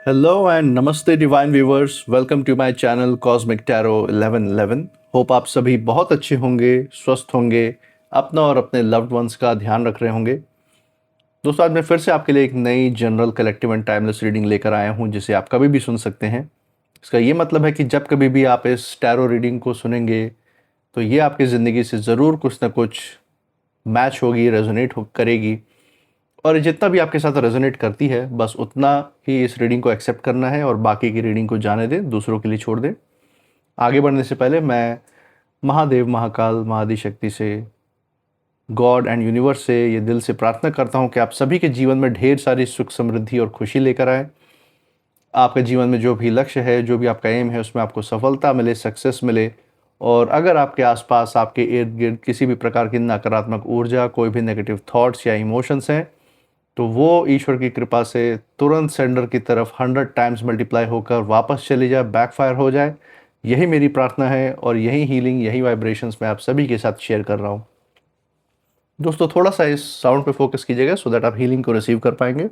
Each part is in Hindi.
Hello and namaste divine viewers. Welcome to my channel Cosmic Tarot 1111. Hope आप सभी बहुत अच्छे होंगे, स्वस्थ होंगे, अपना और अपने लव्ड वंस का ध्यान रख रहे होंगे। दोस्तों आज मैं फिर से आपके लिए एक नई general collective and timeless reading लेकर आया हूं जिसे आप कभी भी सुन सकते हैं। इसका ये मतलब है कि जब कभी भी आप इस टैरो रीडिंग को सुनेंगे तो ये आपकी ज़िंदगी से ज़रूर कुछ ना कुछ मैच होगी, रेजोनेट करेगी। और जितना भी आपके साथ रेजोनेट करती है बस उतना ही इस रीडिंग को एक्सेप्ट करना है और बाकी की रीडिंग को जाने दें, दूसरों के लिए छोड़ दें। आगे बढ़ने से पहले मैं महादेव, महाकाल, महाआदिशक्ति से, गॉड एंड यूनिवर्स से ये दिल से प्रार्थना करता हूँ कि आप सभी के जीवन में ढेर सारी सुख, समृद्धि और खुशी लेकर आए। आपके जीवन में जो भी लक्ष्य है, जो भी आपका एम है, उसमें आपको सफलता मिले, सक्सेस मिले। और अगर आपके आसपास, आपके इर्द गिर्द किसी भी प्रकार की नकारात्मक ऊर्जा, कोई भी नेगेटिव थॉट्स या इमोशंस हैं, तो वो ईश्वर की कृपा से तुरंत सेंडर की तरफ 100 टाइम्स मल्टीप्लाई होकर वापस चली जाए, बैकफायर हो जाए। यही मेरी प्रार्थना है और यही हीलिंग, यही वाइब्रेशंस मैं आप सभी के साथ शेयर कर रहा हूँ। दोस्तों थोड़ा सा इस साउंड पे फोकस कीजिएगा सो दैट आप हीलिंग को रिसीव कर पाएंगे।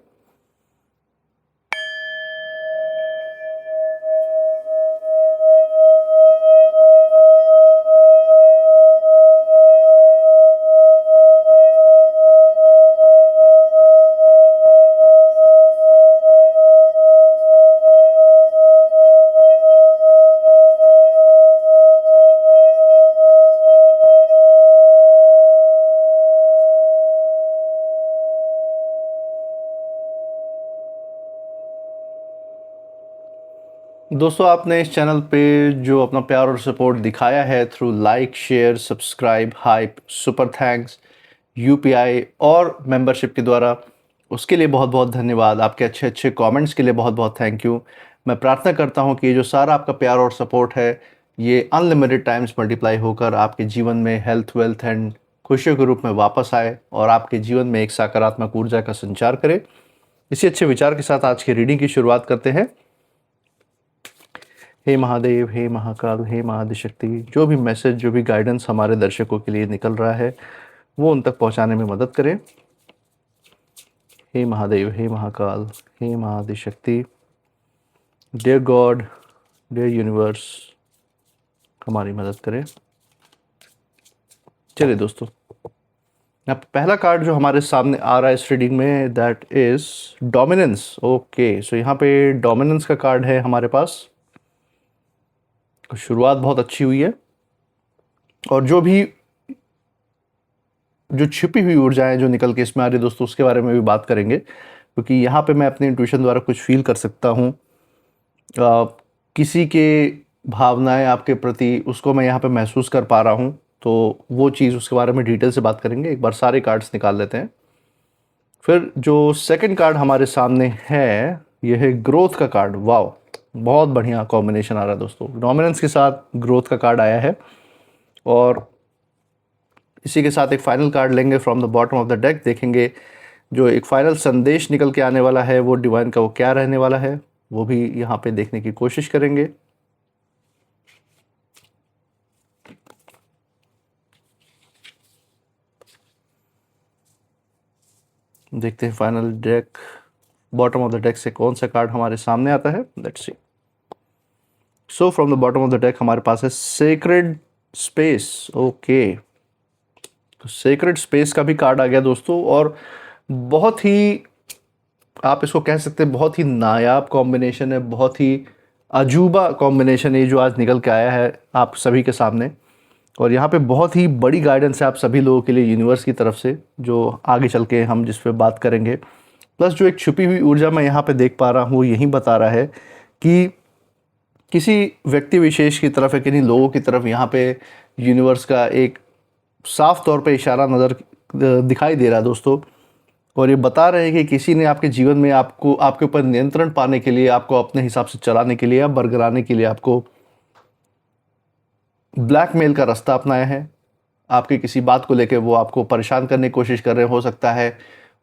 दोस्तों आपने इस चैनल पे जो अपना प्यार और सपोर्ट दिखाया है through like, share, subscribe, hype, super thanks, UPI और मेंबरशिप के द्वारा, उसके लिए बहुत बहुत धन्यवाद। आपके अच्छे अच्छे कमेंट्स के लिए बहुत बहुत थैंक यू। मैं प्रार्थना करता हूँ कि ये जो सारा आपका प्यार और सपोर्ट है ये अनलिमिटेड टाइम्स मल्टीप्लाई होकर आपके जीवन में हेल्थ, वेल्थ एंड खुशियों के रूप में वापस आए और आपके जीवन में एक सकारात्मक ऊर्जा का संचार करे। इसी अच्छे विचार के साथ आज की रीडिंग की शुरुआत करते हैं। हे महादेव, हे महाकाल, हे महाआदिशक्ति, जो भी मैसेज, जो भी गाइडेंस हमारे दर्शकों के लिए निकल रहा है वो उन तक पहुंचाने में मदद करें। हे महादेव, हे महाकाल, हे महाआदिशक्ति, डियर गॉड, डियर यूनिवर्स, हमारी मदद करें। चलिए दोस्तों, अब पहला कार्ड जो हमारे सामने आ रहा है इस रीडिंग में दैट इज डोमिनेंस। ओके, सो यहाँ पे डोमिनेंस का कार्ड है हमारे पास। शुरुआत बहुत अच्छी हुई है और जो छिपी हुई ऊर्जाएं जो निकल के इसमें आ रही है दोस्तों, उसके बारे में भी बात करेंगे, क्योंकि यहाँ पे मैं अपनी इंट्यूशन द्वारा कुछ फील कर सकता हूँ। किसी के भावनाएं आपके प्रति, उसको मैं यहाँ पे महसूस कर पा रहा हूँ, तो वो चीज़, उसके बारे में डिटेल से बात करेंगे। एक बार सारे कार्ड्स निकाल लेते हैं। फिर जो सेकंड कार्ड हमारे सामने है ये है ग्रोथ का कार्ड। वाओ, बहुत बढ़िया कॉम्बिनेशन आ रहा है दोस्तों। डोमिनेंस के साथ ग्रोथ का कार्ड आया है और इसी के साथ एक फाइनल कार्ड लेंगे from the bottom of the deck. देखेंगे जो एक फाइनल संदेश निकल के आने वाला है वो डिवाइन का वो क्या रहने वाला है, वो भी यहाँ पे देखने की कोशिश करेंगे। देखते हैं final deck, bottom of the deck से कौन सा कार्ड हमारे सामने आता है। Let's see. So from the bottom of the deck हमारे पास है सेक्रेड स्पेस। ओके, तो सेक्रेड स्पेस का भी कार्ड आ गया दोस्तों और बहुत ही, आप इसको कह सकते हैं बहुत ही नायाब कॉम्बिनेशन है, बहुत ही अजूबा कॉम्बिनेशन है जो आज निकल के आया है आप सभी के सामने। और यहाँ पे बहुत ही बड़ी गाइडेंस है आप सभी लोगों के लिए यूनिवर्स की तरफ से, जो आगे चल के हम जिस पे बात करेंगे। प्लस जो एक छुपी हुई ऊर्जा मैं यहाँ पे देख पा रहा हूँ वो यही बता रहा है कि किसी व्यक्ति विशेष की तरफ है, किन्हीं लोगों की तरफ यहाँ पे यूनिवर्स का एक साफ तौर पे इशारा नज़र दिखाई दे रहा है दोस्तों। और ये बता रहे हैं कि किसी ने आपके जीवन में आपको, आपके ऊपर नियंत्रण पाने के लिए, आपको अपने हिसाब से चलाने के लिए या बरगराने के लिए आपको ब्लैकमेल का रास्ता अपनाया है। आपकी किसी बात को लेकर वो आपको परेशान करने की कोशिश कर रहे हो सकता है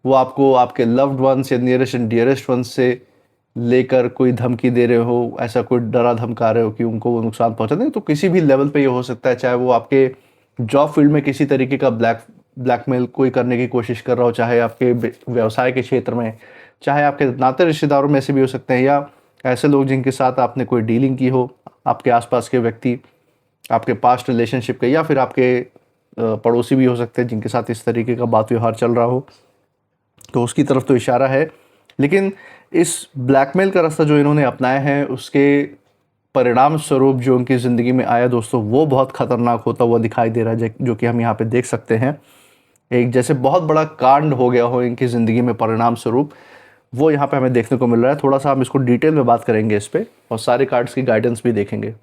वो आपको आपके लव्ड वंस या नियरेस्ट एंड डियरेस्ट वंस से लेकर कोई धमकी दे रहे हो, ऐसा कोई डरा धमका रहे हो कि उनको वो नुकसान पहुंचा दें। तो किसी भी लेवल पे ये हो सकता है, चाहे वो आपके जॉब फील्ड में किसी तरीके का ब्लैकमेल कोई करने की कोशिश कर रहा हो, चाहे आपके व्यवसाय के क्षेत्र में, चाहे आपके नाते रिश्तेदारों में से भी हो सकते हैं, या ऐसे लोग जिनके साथ आपने कोई डीलिंग की हो, आपके आसपास के व्यक्ति, आपके पास्ट रिलेशनशिप के, या फिर आपके पड़ोसी भी हो सकते हैं जिनके साथ इस तरीके का बात व्यवहार चल रहा हो, तो उसकी तरफ तो इशारा है। लेकिन इस ब्लैकमेल का रास्ता जो इन्होंने अपनाया है, उसके परिणाम स्वरूप जो उनकी ज़िंदगी में आया दोस्तों, वो बहुत ख़तरनाक होता हुआ दिखाई दे रहा है, जो कि हम यहाँ पे देख सकते हैं। एक जैसे बहुत बड़ा कांड हो गया हो इनकी ज़िंदगी में परिणाम स्वरूप, वो यहाँ पे हमें देखने को मिल रहा है। थोड़ा सा हम इसको डिटेल में बात करेंगे इस पे, और सारे कार्ड्स की गाइडेंस भी देखेंगे।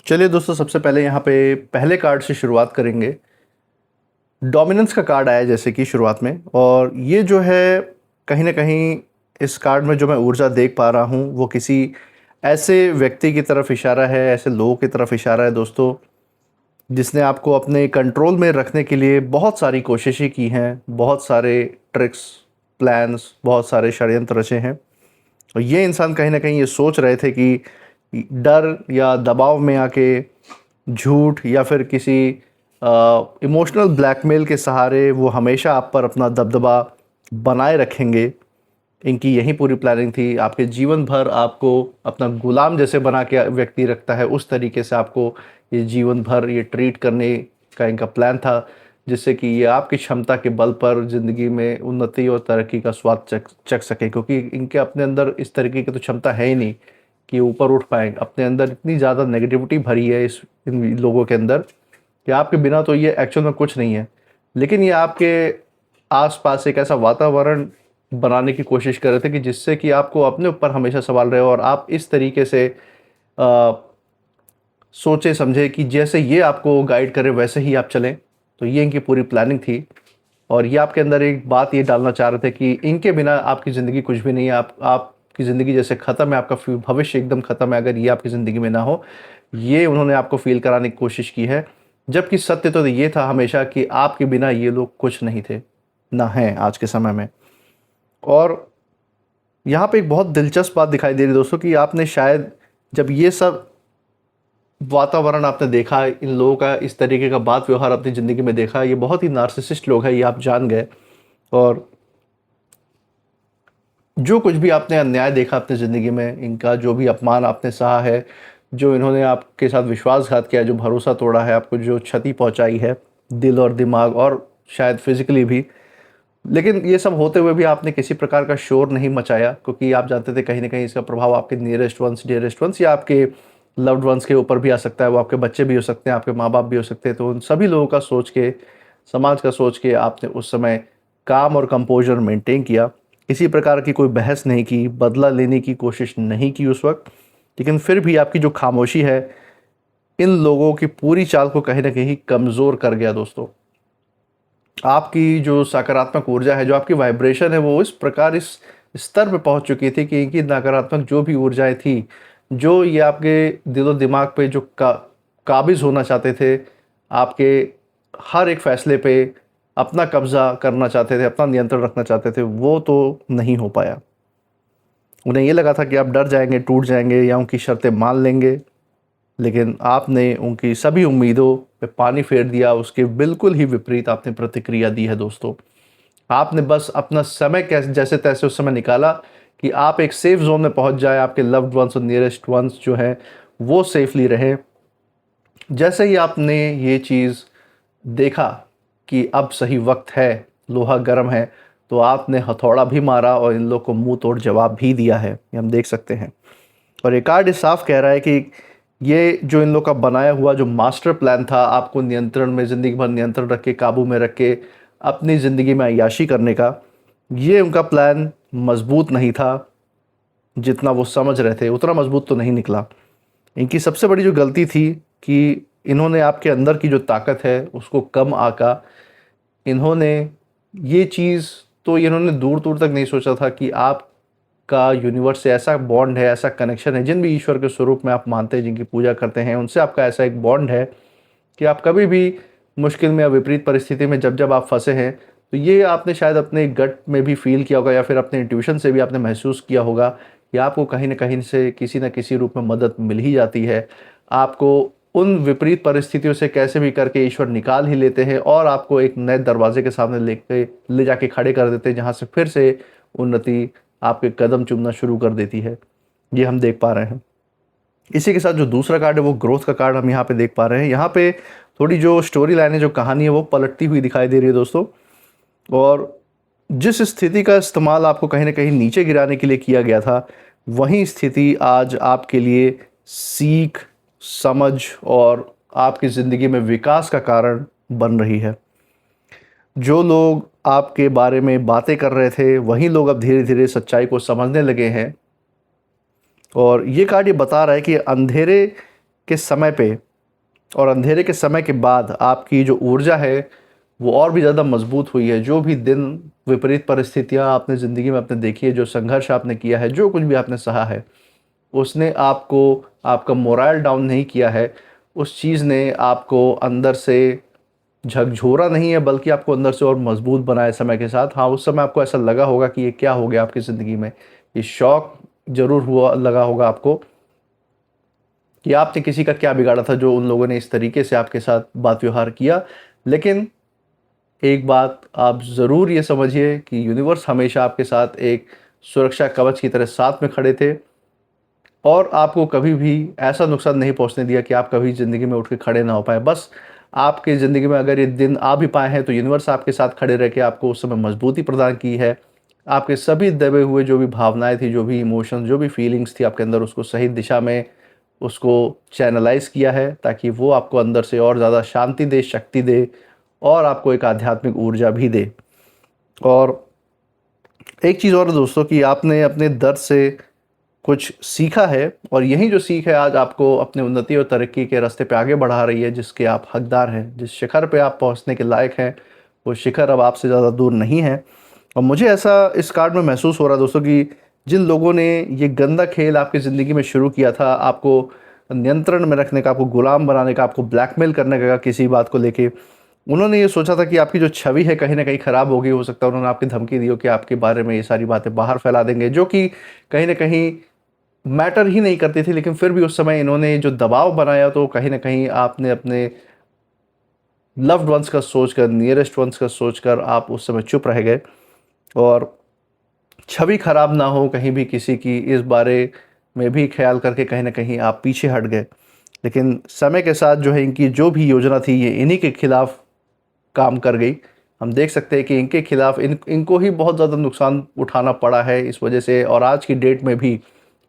चलिए दोस्तों, सबसे पहले यहाँ पे पहले कार्ड से शुरुआत करेंगे। डोमिनेंस का कार्ड आया जैसे कि शुरुआत में, और ये जो है कहीं ना कहीं इस कार्ड में जो मैं ऊर्जा देख पा रहा हूँ, वो किसी ऐसे व्यक्ति की तरफ इशारा है, ऐसे लोगों की तरफ इशारा है दोस्तों, जिसने आपको अपने कंट्रोल में रखने के लिए बहुत सारी कोशिशें की हैं, बहुत सारे ट्रिक्स, प्लान्स, बहुत सारे षड्यंत्र रचे हैं। और ये इंसान कहीं ना कहीं ये सोच रहे थे कि डर या दबाव में आके, झूठ या फिर किसी इमोशनल ब्लैकमेल के सहारे वो हमेशा आप पर अपना दबदबा बनाए रखेंगे। इनकी यही पूरी प्लानिंग थी। आपके जीवन भर आपको अपना गुलाम जैसे बना के व्यक्ति रखता है, उस तरीके से आपको ये जीवन भर ये ट्रीट करने का इनका प्लान था, जिससे कि ये आपकी क्षमता के बल पर ज़िंदगी में उन्नति और तरक्की का स्वाद चख चख सकें। क्योंकि इनके अपने अंदर इस तरीके की तो क्षमता है ही नहीं कि ऊपर उठ पाएँ। अपने अंदर इतनी ज़्यादा नेगेटिविटी भरी है इन लोगों के अंदर कि आपके बिना तो ये एक्चुअल में कुछ नहीं है। लेकिन ये आपके आस-पास एक ऐसा वातावरण बनाने की कोशिश कर रहे थे कि जिससे कि आपको अपने ऊपर हमेशा सवाल रहे, और आप इस तरीके से अ, सोचे समझे कि जैसे ये आपको गाइड करे वैसे ही आप चलें। तो ये इनकी पूरी प्लानिंग थी, और ये आपके अंदर एक बात ये डालना चाह रहे थे कि इनके बिना आपकी ज़िंदगी कुछ भी नहीं है। आपकी ज़िंदगी जैसे ख़त्म है, आपका भविष्य एकदम ख़त्म है अगर ये आपकी ज़िंदगी में ना हो। ये उन्होंने आपको फ़ील कराने की कोशिश की है। जबकि सत्य तो ये था हमेशा कि आपके बिना ये लोग कुछ नहीं थे, ना हैं आज के समय में। और यहाँ पे एक बहुत दिलचस्प बात दिखाई दे रही है दोस्तों, कि आपने शायद जब ये सब वातावरण आपने देखा, इन लोगों का इस तरीके का बात व्यवहार अपनी ज़िंदगी में देखा, ये बहुत ही नार्सिसिस्ट लोग हैं, ये आप जान गए। और जो कुछ भी आपने अन्याय देखा अपनी ज़िंदगी में, इनका जो भी अपमान आपने सहा है, जो इन्होंने आपके साथ विश्वासघात किया, जो भरोसा तोड़ा है, आपको जो क्षति पहुंचाई है दिल और दिमाग और शायद फिजिकली भी, लेकिन ये सब होते हुए भी आपने किसी प्रकार का शोर नहीं मचाया, क्योंकि आप जानते थे कहीं न कहीं इसका प्रभाव आपके नियरेस्ट वंस, डियरेस्ट वंस या आपके लव्ड वंस के ऊपर भी आ सकता है। वो आपके बच्चे भी हो सकते हैं, आपके माँ-बाप भी हो सकते हैं। तो उन सभी लोगों का सोच के, समाज का सोच के आपने उस समय काम और कंपोज़र मेंटेन किया। किसी प्रकार की कोई बहस नहीं की, बदला लेने की कोशिश नहीं की उस वक़्त। लेकिन फिर भी आपकी जो खामोशी है, इन लोगों की पूरी चाल को कहीं न कहीं कमज़ोर कर गया दोस्तों। आपकी जो सकारात्मक ऊर्जा है, जो आपकी वाइब्रेशन है, वो इस प्रकार इस स्तर पे पहुँच चुकी थी कि इनकी नकारात्मक जो भी ऊर्जाएँ थी, जो ये आपके दिलो-दिमाग पे जो काबिज़ होना चाहते थे, आपके हर एक फ़ैसले पे अपना कब्ज़ा करना चाहते थे, अपना नियंत्रण रखना चाहते थे, वो तो नहीं हो पाया। उन्हें ये लगा था कि आप डर जाएँगे, टूट जाएँगे या उनकी शर्तें मान लेंगे, लेकिन आपने उनकी सभी उम्मीदों पे पानी फेर दिया। उसके बिल्कुल ही विपरीत आपने प्रतिक्रिया दी है दोस्तों। आपने बस अपना समय कैसे जैसे-तैसे उस समय निकाला कि आप एक सेफ ज़ोन में पहुँच जाएँ, आपके लव्ड वन्स और नियरेस्ट वन्स जो हैं, वो सेफ़ली रहें। जैसे ही आपने ये चीज़ देखा कि अब सही वक़्त है, लोहा गर्म है, तो आपने हथौड़ा भी मारा और इन लोग को मुँह तोड़ जवाब भी दिया है, ये हम देख सकते हैं। और ये कार्ड साफ कह रहा है कि ये जो इन लोग का बनाया हुआ जो मास्टर प्लान था, आपको नियंत्रण में, ज़िंदगी भर नियंत्रण रख के, काबू में रख के अपनी ज़िंदगी में अय्याशी करने का, ये उनका प्लान मज़बूत नहीं था। जितना वो समझ रहे थे उतना मज़बूत तो नहीं निकला। इनकी सबसे बड़ी जो गलती थी कि इन्होंने आपके अंदर की जो ताकत है उसको कम आँका। इन्होंने ये चीज़ तो इन्होंने दूर-दूर तक नहीं सोचा था कि आपका यूनिवर्स से ऐसा बॉन्ड है, ऐसा कनेक्शन है, जिन भी ईश्वर के स्वरूप में आप मानते हैं, जिनकी पूजा करते हैं, उनसे आपका ऐसा एक बॉन्ड है कि आप कभी भी मुश्किल में या विपरीत परिस्थिति में जब आप फँसे हैं, तो ये आपने शायद अपने गट में भी फ़ील किया होगा, या फिर अपने इंट्यूशन से भी आपने महसूस किया होगा कि आपको कहीं न कहीं से किसी न किसी रूप में मदद मिल ही जाती है। आपको उन विपरीत परिस्थितियों से कैसे भी करके ईश्वर निकाल ही लेते हैं, और आपको एक नए दरवाज़े के सामने ले जाके खड़े कर देते हैं, जहाँ से फिर से उन्नति आपके कदम चूमना शुरू कर देती है। ये हम देख पा रहे हैं। इसी के साथ जो दूसरा कार्ड है वो ग्रोथ का कार्ड हम यहाँ पे देख पा रहे हैं। यहाँ पे थोड़ी जो स्टोरी लाइन है, जो कहानी है, वो पलटती हुई दिखाई दे रही है दोस्तों। और जिस स्थिति का इस्तेमाल आपको कहीं ना कहीं नीचे गिराने के लिए किया गया था, वही स्थिति आज आपके लिए सीख, समझ और आपकी ज़िंदगी में विकास का कारण बन रही है। जो लोग आपके बारे में बातें कर रहे थे, वही लोग अब धीरे धीरे सच्चाई को समझने लगे हैं। और ये कार्ड ये बता रहा है कि अंधेरे के समय पे और अंधेरे के समय के बाद आपकी जो ऊर्जा है वो और भी ज़्यादा मजबूत हुई है। जो भी दिन विपरीत परिस्थितियाँ आपने ज़िंदगी में आपने देखी है, जो संघर्ष आपने किया है, जो कुछ भी आपने सहा है, उसने आपको, आपका मोरल डाउन नहीं किया है। उस चीज़ ने आपको अंदर से झकझोरा नहीं है, बल्कि आपको अंदर से और मजबूत बनाया समय के साथ। हाँ, उस समय आपको ऐसा लगा होगा कि ये क्या हो गया आपकी ज़िंदगी में, ये शौक ज़रूर हुआ, लगा होगा आपको कि आपने किसी का क्या बिगाड़ा था जो उन लोगों ने इस तरीके से आपके साथ बात व्यवहार किया। लेकिन एक बात आप ज़रूर ये समझिए कि यूनिवर्स हमेशा आपके साथ एक सुरक्षा कवच की तरह साथ में खड़े थे और आपको कभी भी ऐसा नुकसान नहीं पहुंचने दिया कि आप कभी ज़िंदगी में उठ के खड़े ना हो पाए। बस आपकी ज़िंदगी में अगर ये दिन आ भी पाए हैं तो यूनिवर्स आपके साथ खड़े रह के आपको उस समय मजबूती प्रदान की है। आपके सभी दबे हुए जो भी भावनाएं थी, जो भी इमोशंस, जो भी फीलिंग्स थी आपके अंदर, उसको सही दिशा में उसको चैनलाइज किया है, ताकि वो आपको अंदर से और ज़्यादा शांति दे, शक्ति दे और आपको एक आध्यात्मिक ऊर्जा भी दे। और एक चीज़ और है दोस्तों कि आपने अपने दर्द से कुछ सीखा है और यही जो सीख है आज आपको अपने उन्नति और तरक्की के रास्ते पे आगे बढ़ा रही है, जिसके आप हकदार हैं। जिस शिखर पे आप पहुंचने के लायक हैं, वो शिखर अब आपसे ज़्यादा दूर नहीं है। और मुझे ऐसा इस कार्ड में महसूस हो रहा है दोस्तों कि जिन लोगों ने ये गंदा खेल आपकी ज़िंदगी में शुरू किया था, आपको नियंत्रण में रखने का, आपको गुलाम बनाने का, आपको ब्लैकमेल करने का किसी बात को लेके, उन्होंने ये सोचा था कि आपकी जो छवि है कहीं ना कहीं ख़राब होगी। हो सकता है उन्होंने आपकी धमकी दी हो कि आपके बारे में ये सारी बातें बाहर फैला देंगे, जो कि कहीं ना कहीं मैटर ही नहीं करती थी। लेकिन फिर भी उस समय इन्होंने जो दबाव बनाया, तो कहीं ना कहीं आपने अपने लव्ड वंस का सोचकर, नियरेस्ट वंस का सोचकर आप उस समय चुप रह गए और छवि खराब ना हो कहीं भी किसी की, इस बारे में भी ख्याल करके कहीं ना कहीं आप पीछे हट गए। लेकिन समय के साथ जो है इनकी जो भी योजना थी, ये इन्हीं के खिलाफ काम कर गई। हम देख सकते हैं कि इनके खिलाफ इनको ही बहुत ज़्यादा नुकसान उठाना पड़ा है इस वजह से। और आज की डेट में भी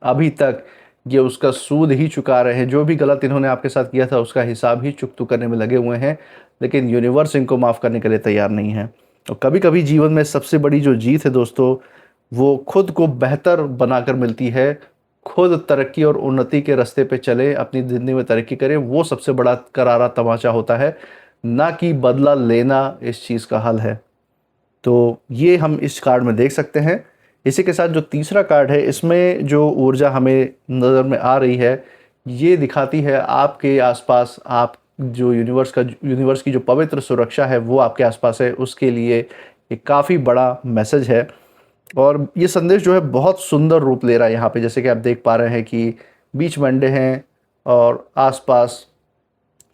अभी तक ये उसका सूद ही चुका रहे हैं। जो भी गलत इन्होंने आपके साथ किया था उसका हिसाब ही चुकतू करने में लगे हुए हैं। लेकिन यूनिवर्स इनको माफ़ करने के लिए तैयार नहीं है। और कभी कभी जीवन में सबसे बड़ी जो जीत है दोस्तों, वो खुद को बेहतर बनाकर मिलती है। खुद तरक्की और उन्नति के रास्ते पे चले, अपनी ज़िंदगी में तरक्की करें, वो सबसे बड़ा करारा तमाचा होता है, ना कि बदला लेना इस चीज़ का हल है। तो ये हम इस कार्ड में देख सकते हैं। इसी के साथ जो तीसरा कार्ड है, इसमें जो ऊर्जा हमें नज़र में आ रही है, ये दिखाती है आपके आसपास, आप जो यूनिवर्स की जो पवित्र सुरक्षा है वो आपके आसपास है, उसके लिए एक काफ़ी बड़ा मैसेज है। और ये संदेश जो है बहुत सुंदर रूप ले रहा है यहाँ पे। जैसे कि आप देख पा रहे हैं कि बीच में अंडे हैं और आसपास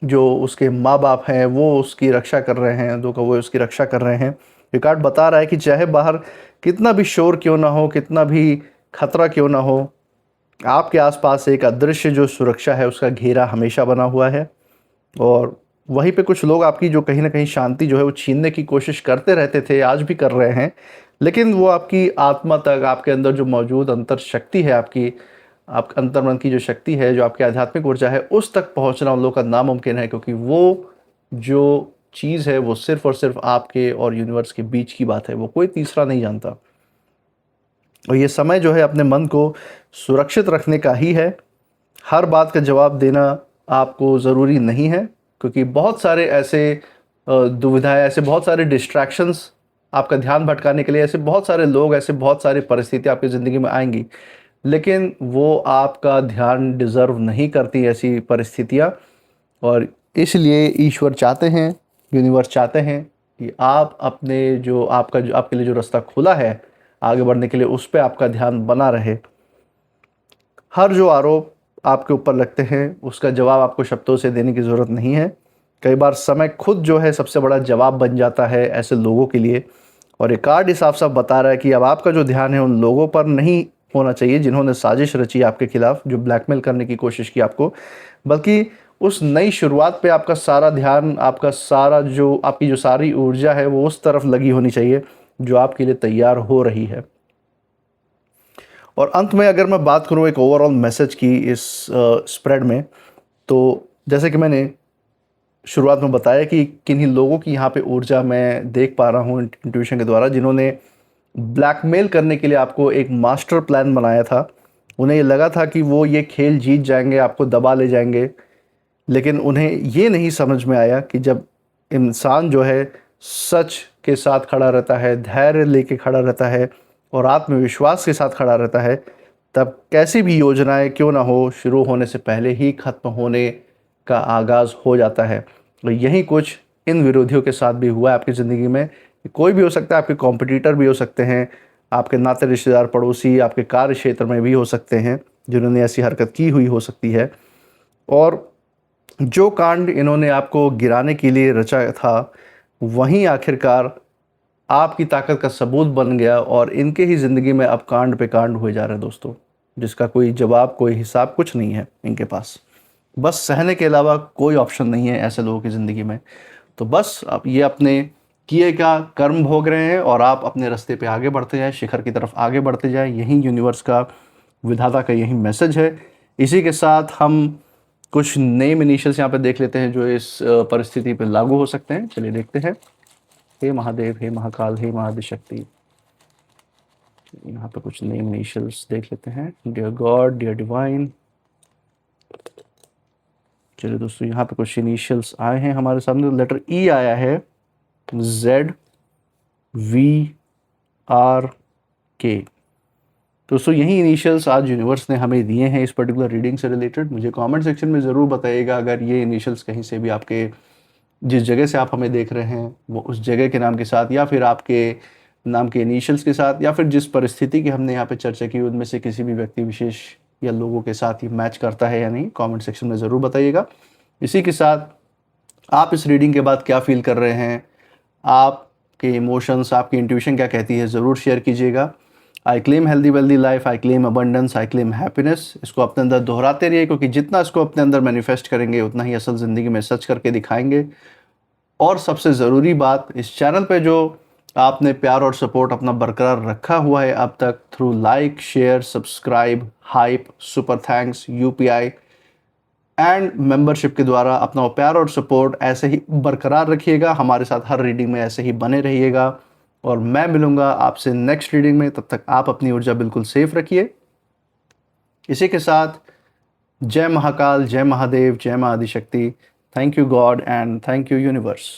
जो उसके माँ बाप हैं वो उसकी रक्षा कर रहे हैं, दो कौवे उसकी रक्षा कर रहे हैं। ये कार्ड बता रहा है कि चाहे बाहर कितना भी शोर क्यों ना हो, कितना भी खतरा क्यों ना हो, आपके आसपास एक अदृश्य जो सुरक्षा है उसका घेरा हमेशा बना हुआ है। और वहीं पे कुछ लोग आपकी जो कहीं ना कहीं शांति जो है वो छीनने की कोशिश करते रहते थे, आज भी कर रहे हैं। लेकिन वो आपकी आत्मा तक, आपके अंदर जो मौजूद अंतर शक्ति है, आपकी आप अंतर्मन की जो शक्ति है, जो आपकी आध्यात्मिक ऊर्जा है, उस तक पहुंचना उन लोगों का नामुमकिन है। क्योंकि वो जो चीज़ है वो सिर्फ और सिर्फ आपके और यूनिवर्स के बीच की बात है, वो कोई तीसरा नहीं जानता। और ये समय जो है अपने मन को सुरक्षित रखने का ही है। हर बात का जवाब देना आपको ज़रूरी नहीं है, क्योंकि बहुत सारे ऐसे दुविधाएं, ऐसे बहुत सारे डिस्ट्रैक्शंस आपका ध्यान भटकाने के लिए, ऐसे बहुत सारे लोग, ऐसे बहुत सारी परिस्थितियाँ आपकी ज़िंदगी में आएंगी। लेकिन वो आपका ध्यान डिज़र्व नहीं करती ऐसी परिस्थितियाँ। और इसलिए ईश्वर चाहते हैं, यूनिवर्स चाहते हैं कि आप अपने जो आपका जो आपके लिए जो रास्ता खुला है आगे बढ़ने के लिए, उस पर आपका ध्यान बना रहे। हर जो आरोप आपके ऊपर लगते हैं उसका जवाब आपको शब्दों से देने की ज़रूरत नहीं है। कई बार समय खुद जो है सबसे बड़ा जवाब बन जाता है ऐसे लोगों के लिए। और ये कार्ड साफ साफ बता रहा है कि अब आपका जो ध्यान है उन लोगों पर नहीं होना चाहिए जिन्होंने साजिश रची आपके खिलाफ, जो ब्लैकमेल करने की कोशिश की आपको, बल्कि उस नई शुरुआत पे आपका सारा ध्यान, आपका सारा जो आपकी जो सारी ऊर्जा है वो उस तरफ लगी होनी चाहिए जो आपके लिए तैयार हो रही है। और अंत में अगर मैं बात करूँ एक ओवरऑल मैसेज की इस स्प्रेड में, तो जैसे कि मैंने शुरुआत में बताया कि किन्हीं लोगों की यहाँ पे ऊर्जा मैं देख पा रहा हूँ इंट्यूशन के द्वारा, जिन्होंने ब्लैकमेल करने के लिए आपको एक मास्टर प्लान बनाया था। उन्हें ये लगा था कि वो ये खेल जीत जाएंगे, आपको दबा ले जाएंगे, लेकिन उन्हें ये नहीं समझ में आया कि जब इंसान जो है सच के साथ खड़ा रहता है, धैर्य लेके खड़ा रहता है और आत्मविश्वास के साथ खड़ा रहता है, तब कैसी भी योजनाएं क्यों ना हो, शुरू होने से पहले ही ख़त्म होने का आगाज़ हो जाता है। और यही कुछ इन विरोधियों के साथ भी हुआ है आपकी ज़िंदगी में। कोई भी हो सकता है, आपके कॉम्पिटिटर भी हो सकते हैं, आपके नाते रिश्तेदार, पड़ोसी, आपके कार्य क्षेत्र में भी हो सकते हैं जिन्होंने ऐसी हरकत की हुई हो सकती है। और जो कांड इन्होंने आपको गिराने के लिए रचा था, वहीं आखिरकार आपकी ताकत का सबूत बन गया और इनके ही ज़िंदगी में अब कांड पे कांड हुए जा रहे हैं दोस्तों, जिसका कोई जवाब, कोई हिसाब कुछ नहीं है इनके पास। बस सहने के अलावा कोई ऑप्शन नहीं है ऐसे लोगों की ज़िंदगी में। तो बस आप ये अपने किए का कर्म भोग रहे हैं और आप अपने रास्ते पे आगे बढ़ते जाएं, शिखर की तरफ आगे बढ़ते जाएं। यही यूनिवर्स का, विधाता का यही मैसेज है। इसी के साथ हम कुछ नेम इनिशियल्स यहाँ पे देख लेते हैं जो इस परिस्थिति पे लागू हो सकते हैं। चलिए देखते हैं। हे महादेव, हे महाकाल, हे महादिशक्ति। यहाँ पे कुछ नेम इनिशियल्स देख लेते हैं। Dear God, dear divine. चलिए दोस्तों, यहाँ पे कुछ इनिशियल्स आए हैं हमारे सामने। लेटर ई आया है, Z V R K। दोस्तों यही इनिशियल्स आज यूनिवर्स ने हमें दिए हैं इस पर्टिकुलर रीडिंग से रिलेटेड। मुझे कमेंट सेक्शन में ज़रूर बताइएगा अगर ये इनिशियल्स कहीं से भी आपके, जिस जगह से आप हमें देख रहे हैं वो उस जगह के नाम के साथ, या फिर आपके नाम के इनिशियल्स के साथ, या फिर जिस परिस्थिति की हमने यहाँ पे चर्चा की उनमें से किसी भी व्यक्ति विशेष या लोगों के साथ ही मैच करता है या नहीं, कमेंट सेक्शन में ज़रूर बताइएगा। इसी के साथ आप इस रीडिंग के बाद क्या फील कर रहे हैं, आपके इमोशंस, आपकी इंट्यूशन क्या कहती है, ज़रूर शेयर कीजिएगा। I claim healthy wealthy life, I claim abundance, I claim happiness. इसको अपने अंदर दोहराते रहिए, क्योंकि जितना इसको अपने अंदर मैनिफेस्ट करेंगे उतना ही असल ज़िंदगी में सच करके दिखाएंगे। और सबसे ज़रूरी बात, इस चैनल पे जो आपने प्यार और सपोर्ट अपना बरकरार रखा हुआ है अब तक through like, share, subscribe, hype, super thanks, UPI and membership के द्वारा अपना प्यार और सपोर्ट ऐसे ही बरकरार रखिएगा। हमारे साथ हर रीडिंग में ऐसे ही बने रहिएगा और मैं मिलूँगा आपसे नेक्स्ट रीडिंग में। तब तक आप अपनी ऊर्जा बिल्कुल सेफ रखिए। इसी के साथ जय महाकाल, जय महादेव, जय Mahadishakti. Thank you God and thank you universe.